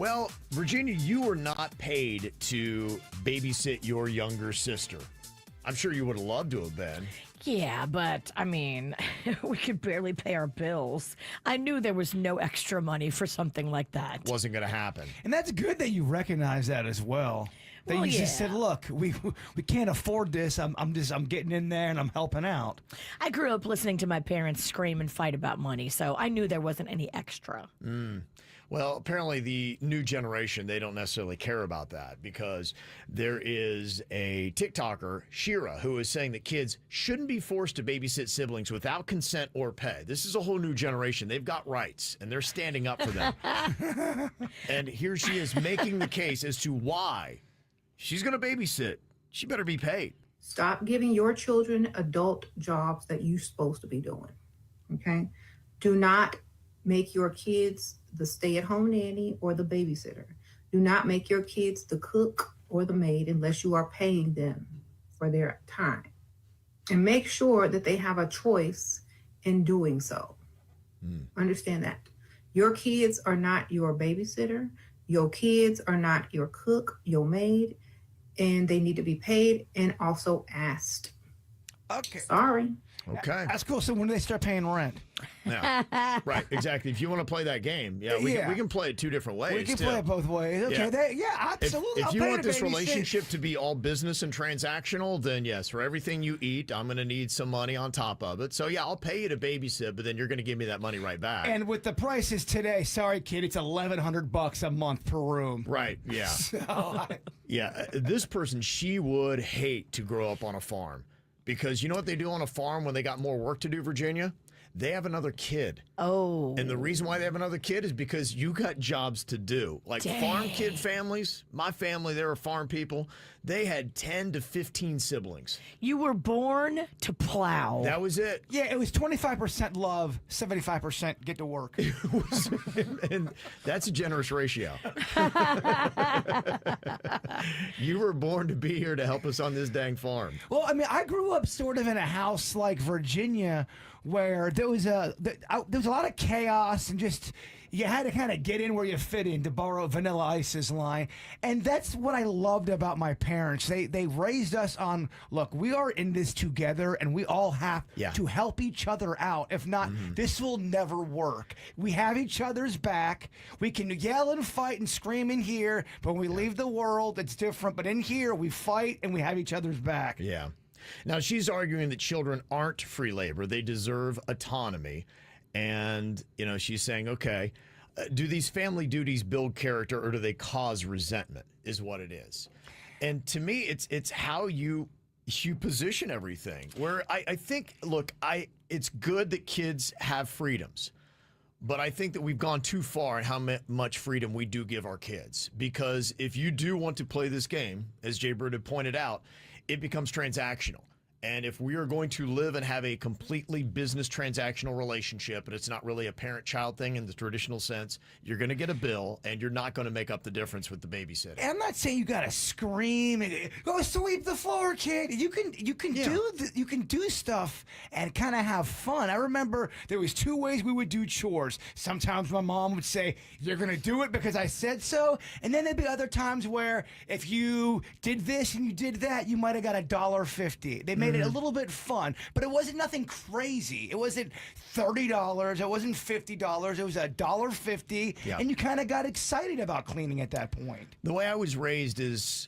Well, Virginia, you were not paid to babysit your younger sister. I'm sure you would have loved to have been. Yeah, but I mean, we could barely pay our bills. I knew there was no extra money for something like that. Wasn't going to happen. And that's good that you recognize that as well. That Well, you just yeah. said, "Look, we can't afford this. I'm getting in there and I'm helping out." I grew up listening to my parents scream and fight about money, so I knew there wasn't any extra. Well, apparently the new generation, they don't necessarily care about that because there is a TikToker, Shira, who is saying that kids shouldn't be forced to babysit siblings without consent or pay. This is a whole new generation. They've got rights, and they're standing up for them. And here she is making the case as to why she's going to babysit. She better be paid. Stop giving your children adult jobs that you're supposed to be doing. Okay? Do not make your kids the stay-at-home nanny or the babysitter. Do not make your kids the cook or the maid unless you are paying them for their time. And make sure that they have a choice in doing so. Understand that. Your kids are not your babysitter. Your kids are not your cook, your maid, and they need to be paid and also asked. Okay. Sorry. Okay. That's cool. So when do they start paying rent? Yeah. Right, exactly. If you want to play that game, we can play it two different ways. We can too. play it both ways. Okay. Absolutely. If I'll you pay want to this babysit. relationship to be all business and transactional, then yes, for everything you eat, I'm going to need some money on top of it. So yeah, I'll pay you to babysit, but then you're going to give me that money right back. And with the prices today, sorry, kid, it's $1,100 a month per room. Right, yeah. Yeah, this person, she would hate to grow up on a farm because you know what they do on a farm when they got more work to do, Virginia? They have another kid. Oh. And the reason why they have another kid is because you got jobs to do. Like farm kid families, my family, they were farm people. They had 10 to 15 siblings. You were born to plow. That was it. Yeah, it was 25% love, 75% get to work. And that's a generous ratio. You were born to be here to help us on this dang farm. Well, I mean, I grew up sort of in a house like Virginia where there was a lot of chaos and just you had to kind of get in where you fit in, to borrow Vanilla Ice's line. And that's what I loved about my parents. They raised us on, look, we are in this together and we all have to help each other out. If not, this will never work. We have each other's back. We can yell and fight and scream in here, but when we leave the world, it's different. But in here, we fight and we have each other's back. Yeah. Now, she's arguing that children aren't free labor. They deserve autonomy. And, you know, she's saying, okay, do these family duties build character or do they cause resentment is what it is. And to me, it's how you position everything. Where I think, look, it's good that kids have freedoms. But I think that we've gone too far in how much freedom we do give our kids. Because if you do want to play this game, as Jay Bird had pointed out, it becomes transactional. And if we are going to live and have a completely business transactional relationship, and it's not really a parent-child thing in the traditional sense, you're going to get a bill, and you're not going to make up the difference with the babysitter. I'm not saying you gotta scream and go sweep the floor, kid. You can do stuff and kind of have fun. I remember there was two ways we would do chores. Sometimes my mom would say, "You're gonna do it because I said so," and then there'd be other times where if you did this and you did that, you might have got $1.50. They made it a little bit fun, but it wasn't nothing crazy. It wasn't $30. It wasn't $50. It was $1.50, and you kind of got excited about cleaning at that point. The way I was raised is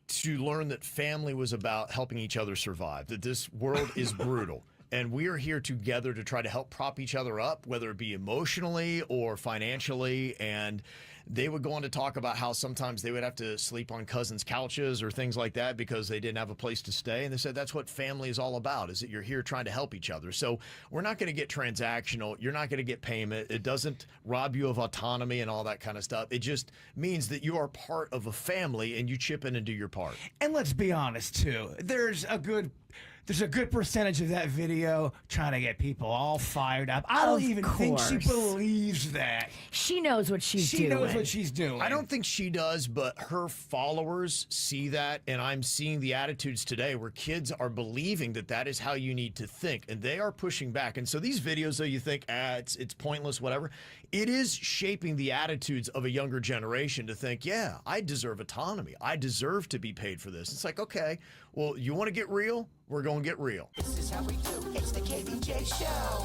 to learn that family was about helping each other survive, that this world is brutal. And we are here together to try to help prop each other up, whether it be emotionally or financially. And they would go on to talk about how sometimes they would have to sleep on cousins' couches or things like that because they didn't have a place to stay. And they said that's what family is all about, is that you're here trying to help each other. So we're not going to get transactional. You're not going to get payment. It doesn't rob you of autonomy and all that kind of stuff. It just means that you are part of a family and you chip in and do your part. And let's be honest, too. There's a good there's a good percentage of that video trying to get people all fired up. I don't Of even think she course. believes that. She knows what she's She doing. knows what she's doing. I don't think she does, but her followers see that, and I'm seeing the attitudes today where kids are believing that that is how you need to think, and they are pushing back. And so these videos, though you think, it's pointless, whatever, it is shaping the attitudes of a younger generation to think, yeah, I deserve autonomy. I deserve to be paid for this. It's like, okay, well, you want to get real? We're going to get real. This is how we do. It's the KBJ Show.